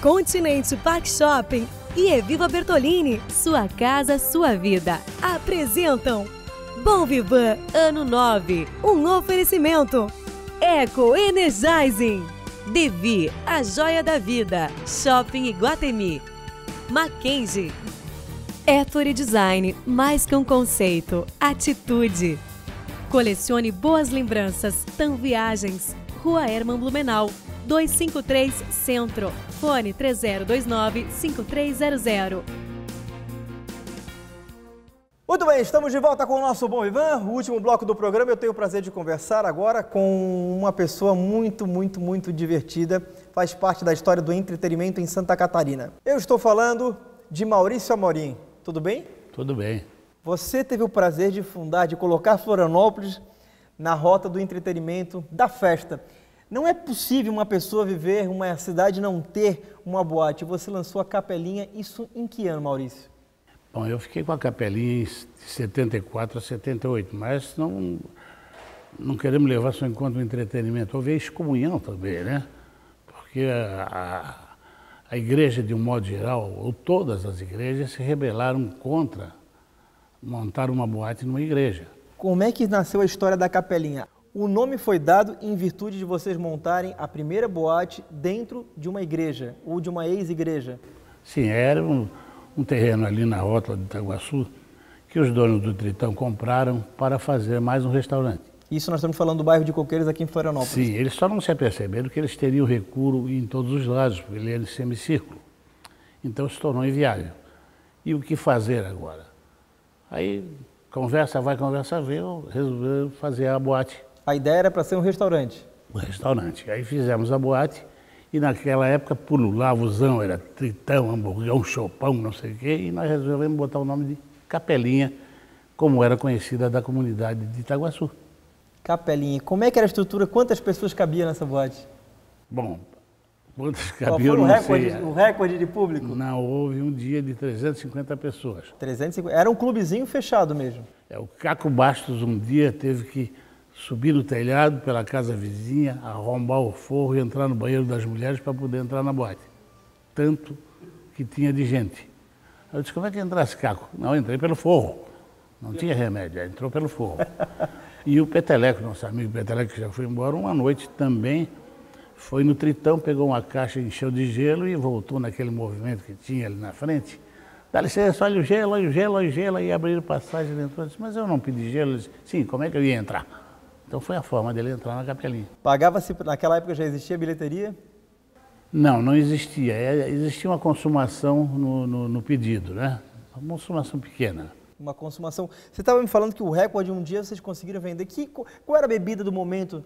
Continente Park Shopping e Eviva Bertolini, sua casa, sua vida, apresentam Bom Vivan Ano 9, um oferecimento. Eco Energizing, Devi, a joia da vida, Shopping Iguatemi, Mackenzie, Ettore Design, mais que um conceito, atitude. Colecione boas lembranças, TAM Viagens, Rua Herman Blumenau, 253 Centro, fone 3029-5300. Muito bem, estamos de volta com o nosso Bom Vivan, o último bloco do programa. Eu tenho o prazer de conversar agora com uma pessoa muito divertida, faz parte da história do entretenimento em Santa Catarina. Eu estou falando de Maurício Amorim. Tudo bem? Tudo bem. Você teve o prazer de fundar, de colocar Florianópolis na rota do entretenimento, da festa. Não é possível uma pessoa viver uma cidade e não ter uma boate. Você lançou a Capelinha, isso em que ano, Maurício? Bom, eu fiquei com a Capelinha de 74 a 78, mas não queremos levar só em conta o entretenimento. Houve a excomunhão também, né? Porque a igreja, de um modo geral, ou todas as igrejas, se rebelaram contra montar uma boate numa igreja. Como é que nasceu a história da Capelinha? O nome foi dado em virtude de vocês montarem a primeira boate dentro de uma igreja, ou de uma ex-igreja. Sim, era um terreno ali na rótula de Itaguaçu, que os donos do Tritão compraram para fazer mais um restaurante. Isso nós estamos falando do bairro de Coqueiros, aqui em Florianópolis. Sim, eles só não se aperceberam que eles teriam recuo em todos os lados, porque ele era em semicírculo. Então se tornou inviável. E o que fazer agora? Aí, conversa vai, conversa vem, resolveram fazer a boate. A ideia era para ser um restaurante. Um restaurante. Aí fizemos a boate e naquela época pululava o zão, era Tritão, Hamburgão, Chopão, não sei o quê, e nós resolvemos botar o nome de Capelinha, como era conhecida da comunidade de Itaguaçu. Capelinha. Como é que era a estrutura? Quantas pessoas cabiam nessa boate? Bom, quantas cabiam, não sei. O recorde de público? Não, houve um dia de 350 pessoas. 350. Era um clubezinho fechado mesmo. O Caco Bastos um dia teve que subir no telhado pela casa vizinha, arrombar o forro e entrar no banheiro das mulheres para poder entrar na boate. Tanto que tinha de gente. Eu disse, como é que entrasse, Caco? Não, entrei pelo forro. Não tinha remédio, entrou pelo forro. E o Peteleco, nosso amigo Peteleco, que já foi embora, uma noite também foi no Tritão, pegou uma caixa, encheu de gelo e voltou naquele movimento que tinha ali na frente. Dá licença, olha o gelo, olha o gelo, olha o gelo. Aí abriram passagem, ele entrou e disse, mas eu não pedi gelo. Ele disse, sim, como é que eu ia entrar? Então foi a forma dele entrar na Capelinha. Pagava-se, naquela época já existia bilheteria? Não existia. Existia uma consumação no pedido, né? Uma consumação pequena. Uma consumação. Você estava me falando que o recorde um dia vocês conseguiram vender. Qual era a bebida do momento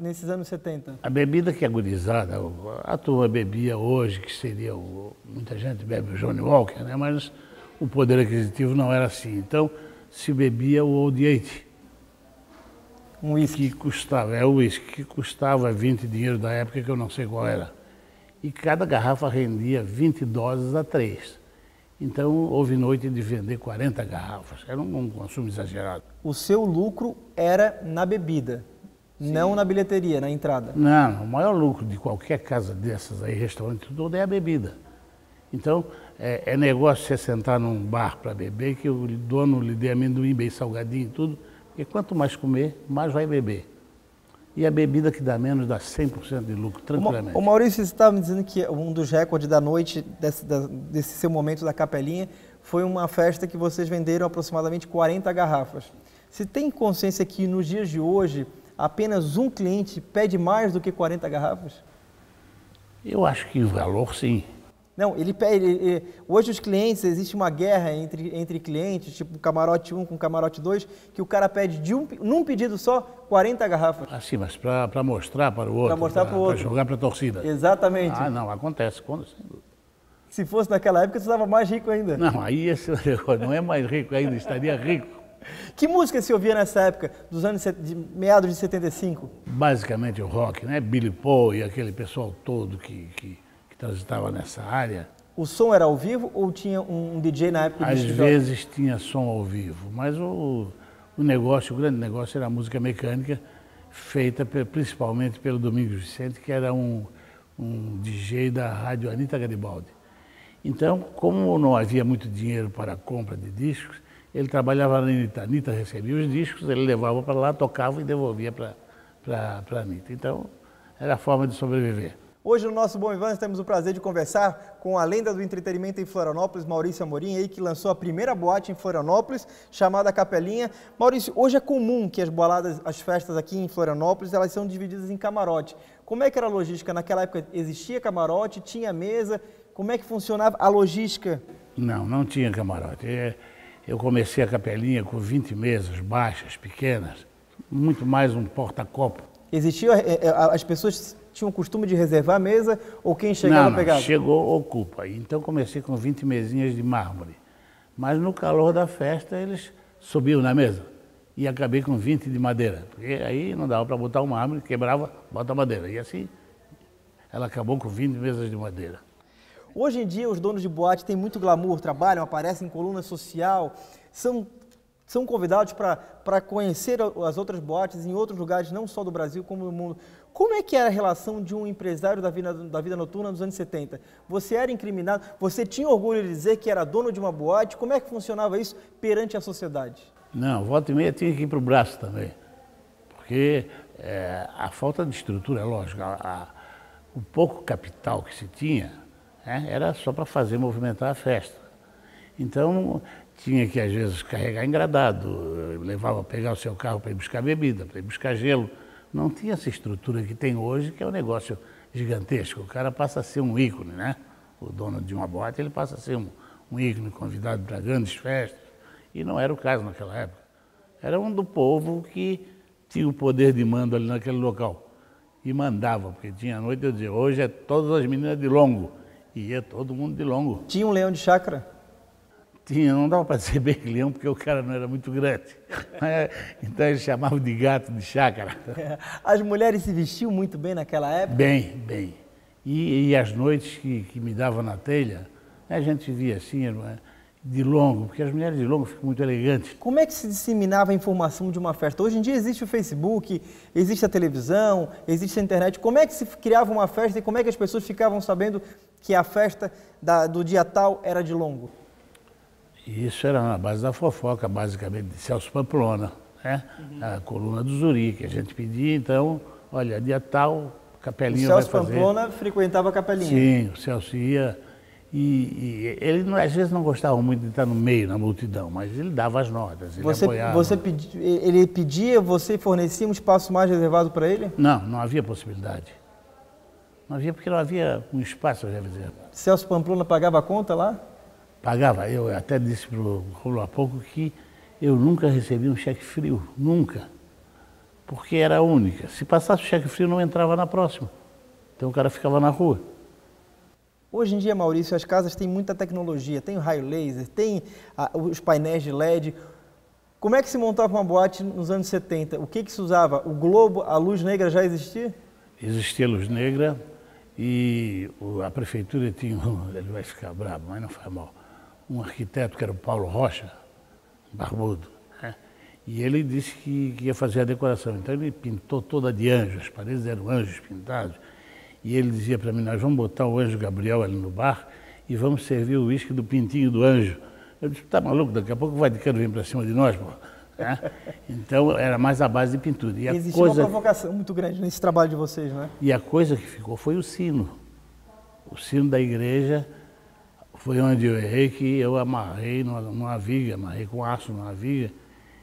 nesses anos 70? A bebida que é gurizada, a turma bebia hoje, que seria muita gente bebe o Johnny Walker, né? Mas o poder aquisitivo não era assim. Então se bebia o Old Eight. Um uísque. Que custava, o uísque, que custava 20 dinheiro da época, que eu não sei qual era. E cada garrafa rendia 20 doses a 3. Então houve noite de vender 40 garrafas. Era um consumo exagerado. O seu lucro era na bebida, sim, não na bilheteria, na entrada? Não, o maior lucro de qualquer casa dessas aí, restaurante, tudo é a bebida. Então, é negócio você sentar num bar para beber, que o dono lhe dê amendoim bem salgadinho e tudo, porque quanto mais comer, mais vai beber. E a bebida que dá menos dá 100% de lucro, tranquilamente. O Maurício, você estava me dizendo que um dos recordes da noite, desse seu momento da Capelinha, foi uma festa que vocês venderam aproximadamente 40 garrafas. Você tem consciência que nos dias de hoje, apenas um cliente pede mais do que 40 garrafas? Eu acho que o valor, sim. Não, ele pede. Hoje os clientes, existe uma guerra entre clientes, tipo camarote 1 com camarote 2, que o cara pede num pedido só 40 garrafas. Ah, sim, mas para mostrar para o outro. Para mostrar para o outro. Para jogar para a torcida. Exatamente. Ah, não, acontece. Se fosse naquela época, você estava mais rico ainda. Não, aí esse negócio não é mais rico ainda, estaria rico. Que música se ouvia nessa época, dos anos de meados de 75? Basicamente o rock, né? Billy Paul e aquele pessoal todo que transitava nessa área. O som era ao vivo ou tinha um DJ na época? Às vezes tinha som ao vivo, mas o grande negócio era a música mecânica, feita principalmente pelo Domingos Vicente, que era um um DJ da rádio Anita Garibaldi. Então, como não havia muito dinheiro para a compra de discos, ele trabalhava na Anitta. A Anitta recebia os discos, ele levava para lá, tocava e devolvia para a Anitta. Então, era a forma de sobreviver. Hoje no nosso Bom e Van temos o prazer de conversar com a lenda do entretenimento em Florianópolis, Maurício Amorim, aí que lançou a primeira boate em Florianópolis, chamada Capelinha. Maurício, hoje é comum que as baladas, as festas aqui em Florianópolis, elas são divididas em camarote. Como é que era a logística? Naquela época existia camarote, tinha mesa? Como é que funcionava a logística? Não tinha camarote. Eu comecei a Capelinha com 20 mesas baixas, pequenas, muito mais um porta-copo. Existia, as pessoas tinham o costume de reservar a mesa ou quem chegava pegava? Não, chegou, ocupa. Então comecei com 20 mesinhas de mármore. Mas no calor da festa eles subiam na mesa. E acabei com 20 de madeira. Porque aí não dava para botar o mármore, quebrava, bota a madeira. E assim ela acabou com 20 mesas de madeira. Hoje em dia os donos de boate têm muito glamour, trabalham, aparecem em coluna social, são convidados para conhecer as outras boates em outros lugares, não só do Brasil, como do mundo. Como é que era a relação de um empresário da vida noturna nos anos 70? Você era incriminado? Você tinha orgulho de dizer que era dono de uma boate? Como é que funcionava isso perante a sociedade? Não, volta e meia tinha que ir para o braço também. Porque a falta de estrutura, é lógico, o pouco capital que se tinha, era só para fazer movimentar a festa. Então, tinha que, às vezes, carregar engradado, pegar o seu carro para ir buscar bebida, para ir buscar gelo. Não tinha essa estrutura que tem hoje, que é um negócio gigantesco. O cara passa a ser um ícone, né? O dono de uma boate, ele passa a ser um ícone convidado para grandes festas. E não era o caso naquela época. Era um do povo que tinha o poder de mando ali naquele local. E mandava, porque tinha a noite, eu dizia, hoje é todas as meninas de longo. E ia todo mundo de longo. Tinha um leão de chácara? Tinha, não dava para dizer bem leão, porque o cara não era muito grande. Então eles chamavam de gato de chácara. As mulheres se vestiam muito bem naquela época? Bem. E as noites que me davam na telha, a gente via assim, de longo, porque as mulheres de longo ficam muito elegantes. Como é que se disseminava a informação de uma festa? Hoje em dia existe o Facebook, existe a televisão, existe a internet. Como é que se criava uma festa e como é que as pessoas ficavam sabendo que a festa do dia tal era de longo? Isso era na base da fofoca, basicamente, de Celso Pamplona, né? A coluna do Zuri, que a gente pedia, então, olha, dia tal, Capelinha vai fazer. O Celso Pamplona frequentava a Capelinha? Sim, o Celso ia, e ele às vezes não gostava muito de estar no meio, na multidão, mas ele dava as notas, ele apoiava. Ele pedia, você fornecia um espaço mais reservado para ele? Não havia possibilidade. Não havia, porque não havia um espaço reservado. Celso Pamplona pagava a conta lá? Pagava. Eu até disse para o Rolo há pouco que eu nunca recebi um cheque frio, nunca. Porque era a única. Se passasse o cheque frio, não entrava na próxima. Então o cara ficava na rua. Hoje em dia, Maurício, as casas têm muita tecnologia, tem o raio laser, tem os painéis de LED. Como é que se montava uma boate nos anos 70? O que se usava? O globo, a luz negra já existia? Existia luz negra e a prefeitura tinha, ele vai ficar bravo, mas não faz mal, um arquiteto que era o Paulo Rocha, barbudo, né? E ele disse que ia fazer a decoração. Então ele pintou toda de anjos, as paredes eram anjos pintados. E ele dizia para mim, nós vamos botar o anjo Gabriel ali no bar e vamos servir o uísque do pintinho do anjo. Eu disse, tá maluco, daqui a pouco vai de cano vir para cima de nós, pô. Né? Então era mais a base de pintura. E existia uma provocação muito grande nesse trabalho de vocês, né? E a coisa que ficou foi o sino. O sino da igreja foi onde eu errei, que eu amarrei numa viga, amarrei com aço numa viga.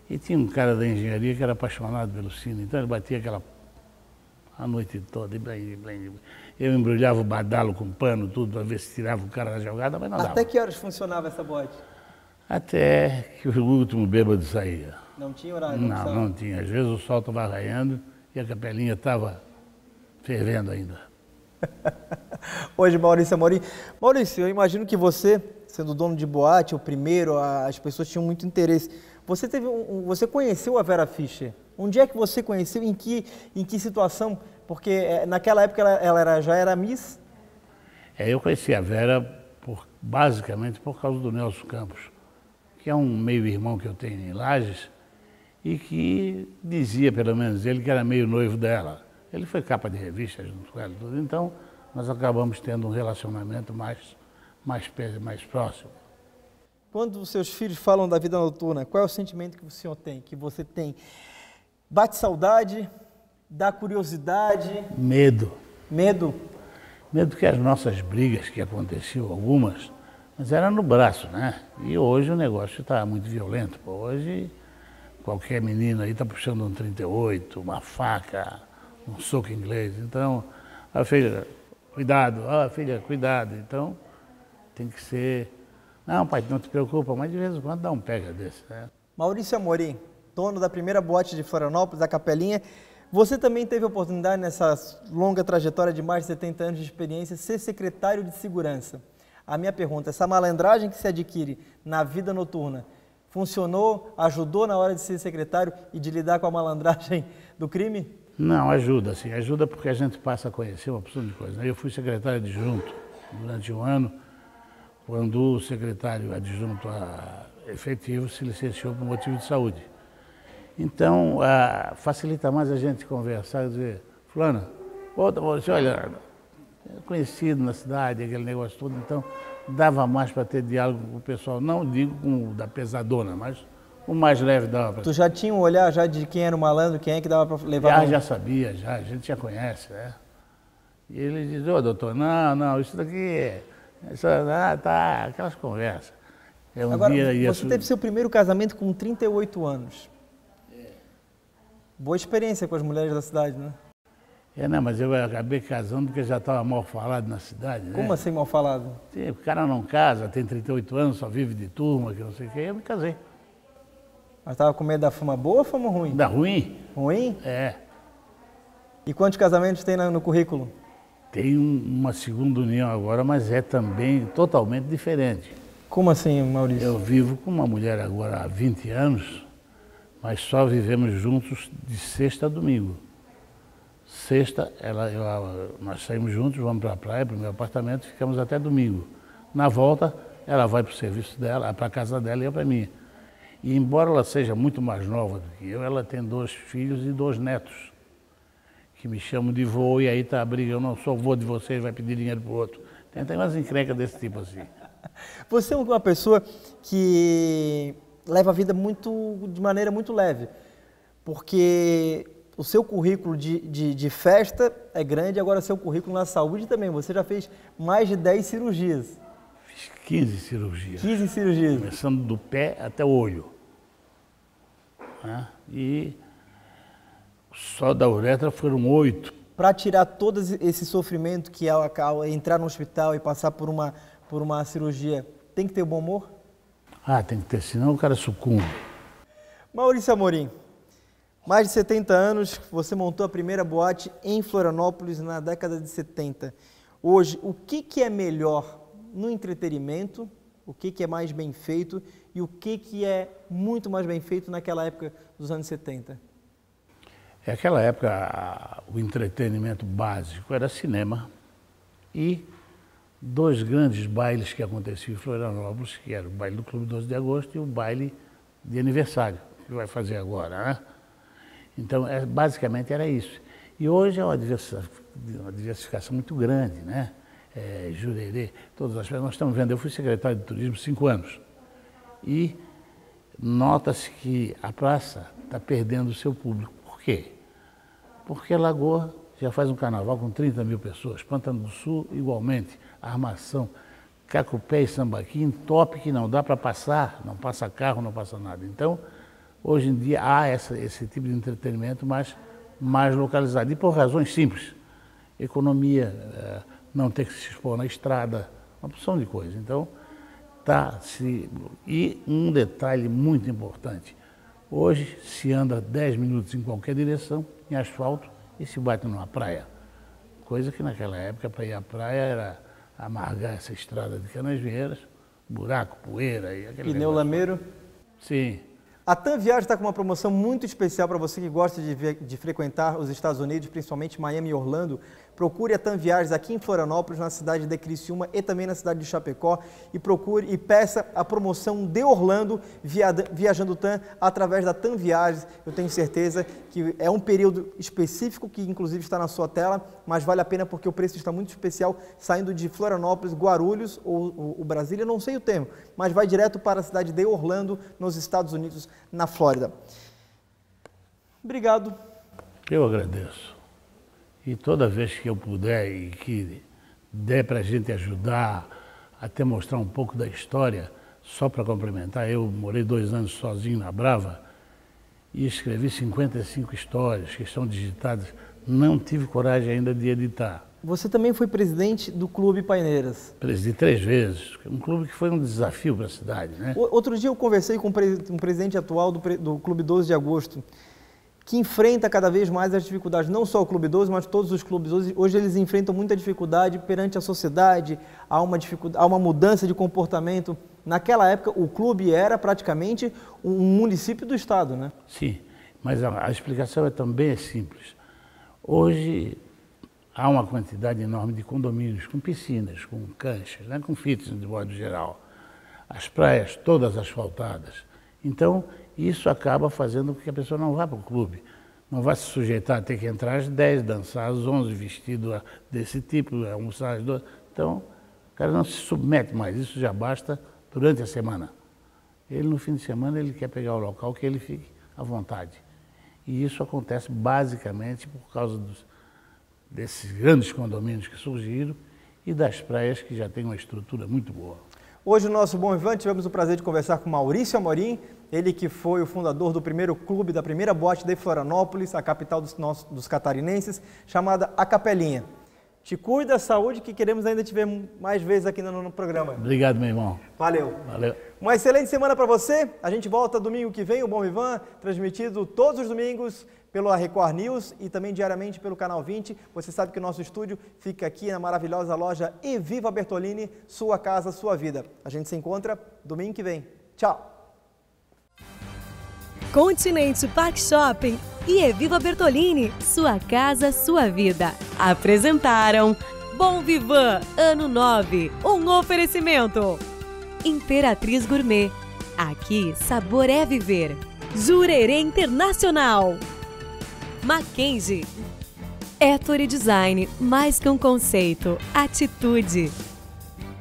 E tinha um cara da engenharia que era apaixonado pelo sino, então ele batia aquela a noite toda, eu embrulhava o badalo com pano, tudo, para ver se tirava o cara da jogada, mas não dava. Até que horas funcionava essa boate? Até que o último bêbado saía. Não tinha horário? Não tinha. Às vezes o sol estava raiando e a capelinha estava fervendo ainda. Hoje, Maurício Amorim. Maurício, eu imagino que você, sendo dono de boate, o primeiro, as pessoas tinham muito interesse. Você conheceu a Vera Fischer? Onde é que você conheceu? Em que situação? Porque naquela época ela já era Miss? Eu conheci a Vera basicamente por causa do Nelson Campos, que é um meio-irmão que eu tenho em Lages e que dizia, pelo menos ele, que era meio noivo dela. Ele foi capa de revista junto com ela, tudo. Então nós acabamos tendo um relacionamento mais próximo. Quando os seus filhos falam da vida noturna, qual é o sentimento que o senhor tem, que você tem? Bate saudade, dá curiosidade? Medo. Medo? Medo que as nossas brigas, que aconteciam algumas, mas era no braço, né? E hoje o negócio está muito violento. Pô. Hoje qualquer menino aí está puxando um 38, uma faca, um soco inglês. Então, a filha, cuidado, filha, cuidado. Então, tem que ser... Não, pai, não te preocupa, mas de vez em quando dá um pega desse, né? Maurício Amorim, dono da primeira boate de Florianópolis, da Capelinha. Você também teve a oportunidade, nessa longa trajetória de mais de 70 anos de experiência, ser secretário de segurança. A minha pergunta, essa malandragem que se adquire na vida noturna, funcionou, ajudou na hora de ser secretário e de lidar com a malandragem do crime? Não, ajuda, sim. Ajuda porque a gente passa a conhecer uma porção de coisas. Eu fui secretário adjunto durante um ano, quando o secretário adjunto efetivo se licenciou por motivo de saúde. Então, facilita mais a gente conversar e dizer, fulano, você olha, é conhecido na cidade, aquele negócio todo, então dava mais para ter diálogo com o pessoal, não digo com o da pesadona, mas o mais leve dava para... Tu já tinha um olhar já de quem era o malandro, quem é que dava para levar? Já sabia, a gente já conhece, né? E ele diz, doutor, não, isso daqui... tá, aquelas conversas. Agora, você teve seu primeiro casamento com 38 anos. Boa experiência com as mulheres da cidade, né? Não, mas eu acabei casando porque já estava mal falado na cidade, né? Como assim mal falado? Sim, o cara não casa, tem 38 anos, só vive de turma, que não sei o que, eu me casei. Mas estava com medo da fama boa ou fama ruim? Da ruim? Ruim? É. E quantos casamentos tem no currículo? Tem uma segunda união agora, mas é também totalmente diferente. Como assim, Maurício? Eu vivo com uma mulher agora há 20 anos, mas só vivemos juntos de sexta a domingo. Sexta, nós saímos juntos, vamos para a praia, para o meu apartamento, ficamos até domingo. Na volta, ela vai para o serviço dela, para a casa dela e eu para a minha. E embora ela seja muito mais nova do que eu, ela tem 2 filhos e 2 netos, que me chamam de vô, e aí tá a briga, eu não sou vô de vocês, vai pedir dinheiro para o outro. Tem umas encrencas desse tipo assim. Você é uma pessoa que leva a vida de maneira muito leve, porque o seu currículo de festa é grande, agora seu currículo na saúde também. Você já fez mais de 10 cirurgias. Fiz 15 cirurgias. 15 cirurgias. Começando do pé até o olho. Né? E só da uretra foram 8. Para tirar todo esse sofrimento que é entrar no hospital e passar por uma cirurgia, tem que ter bom humor? Tem que ter, senão o cara sucumbe. Maurício Amorim, mais de 70 anos, você montou a primeira boate em Florianópolis na década de 70. Hoje, o que é melhor no entretenimento, o que é mais bem feito e o que é muito mais bem feito naquela época dos anos 70? Naquela época, o entretenimento básico era cinema e 2 grandes bailes que aconteciam em Florianópolis, que era o baile do Clube 12 de Agosto e o baile de aniversário, que vai fazer agora, né? Então, basicamente era isso. E hoje é uma diversificação muito grande, né? Jurerê, todas as coisas. Nós estamos vendo, eu fui secretário de turismo 5 anos e nota-se que a praça está perdendo o seu público. Por quê? Porque a Lagoa já faz um carnaval com 30 mil pessoas, Pantano do Sul igualmente, Armação, Cacupé e Sambaqui, top que não dá para passar, não passa carro, não passa nada. Então, hoje em dia há esse tipo de entretenimento mais localizado, e por razões simples. Economia, não ter que se expor na estrada, uma porção de coisas. Então, e um detalhe muito importante, hoje se anda 10 minutos em qualquer direção, em asfalto, e se bate numa praia. Coisa que naquela época, para ir à praia, era amargar essa estrada de Canasvieiras, buraco, poeira e aquele Pneu lameiro? Sim. A TAM Viagem está com uma promoção muito especial para você que gosta de frequentar os Estados Unidos, principalmente Miami e Orlando. procure a TAM Viagens aqui em Florianópolis, na cidade de Criciúma e também na cidade de Chapecó, e procure e peça a promoção de Orlando Viajando TAM através da TAM Viagens. Eu tenho certeza que é um período específico que inclusive está na sua tela, mas vale a pena porque o preço está muito especial, saindo de Florianópolis, Guarulhos ou Brasília, não sei o termo, mas vai direto para a cidade de Orlando, nos Estados Unidos, na Flórida. Obrigado. Eu agradeço. E toda vez que eu puder e que der para a gente ajudar, até mostrar um pouco da história, só para complementar, eu morei 2 anos sozinho na Brava e escrevi 55 histórias que estão digitadas. Não tive coragem ainda de editar. Você também foi presidente do Clube Paineiras. Presidi 3 vezes, um clube que foi um desafio para a cidade, né? Outro dia eu conversei com um presidente atual do Clube 12 de Agosto, que enfrenta cada vez mais as dificuldades, não só o Clube 12, mas todos os clubes. Hoje eles enfrentam muita dificuldade perante a sociedade, há uma mudança de comportamento. Naquela época, o clube era praticamente um município do estado, né? Sim, mas a explicação também é simples. Hoje há uma quantidade enorme de condomínios com piscinas, com canchas, né, com fitness de modo geral. As praias todas asfaltadas. Então, isso acaba fazendo com que a pessoa não vá para o clube. Não vai se sujeitar a ter que entrar às 10, dançar às 11, vestido desse tipo, almoçar às 12. Então, o cara não se submete mais. Isso já basta durante a semana. Ele, no fim de semana, ele quer pegar o local que ele fique à vontade. E isso acontece basicamente por causa desses grandes condomínios que surgiram e das praias que já têm uma estrutura muito boa. Hoje, no nosso Bom Vivan, tivemos o prazer de conversar com Maurício Amorim, ele que foi o fundador do primeiro clube, da primeira boate de Florianópolis, a capital dos catarinenses, chamada A Capelinha. Te cuida, saúde, que queremos ainda te ver mais vezes aqui no programa. Obrigado, meu irmão. Valeu. Valeu. Uma excelente semana para você. A gente volta domingo que vem, o Bom Vivan, transmitido todos os domingos pela Record News e também diariamente pelo Canal 20. Você sabe que o nosso estúdio fica aqui na maravilhosa loja Eviva Bertolini, sua casa, sua vida. A gente se encontra domingo que vem. Tchau. Continente Park Shopping e Eviva Bertolini, sua casa, sua vida. Apresentaram Bom Vivan, Ano 9, um oferecimento. Imperatriz Gourmet, aqui sabor é viver. Jurerê Internacional. Mackenzie. Ettore Design, mais que um conceito, atitude.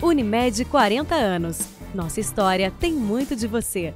Unimed 40 anos. Nossa história tem muito de você.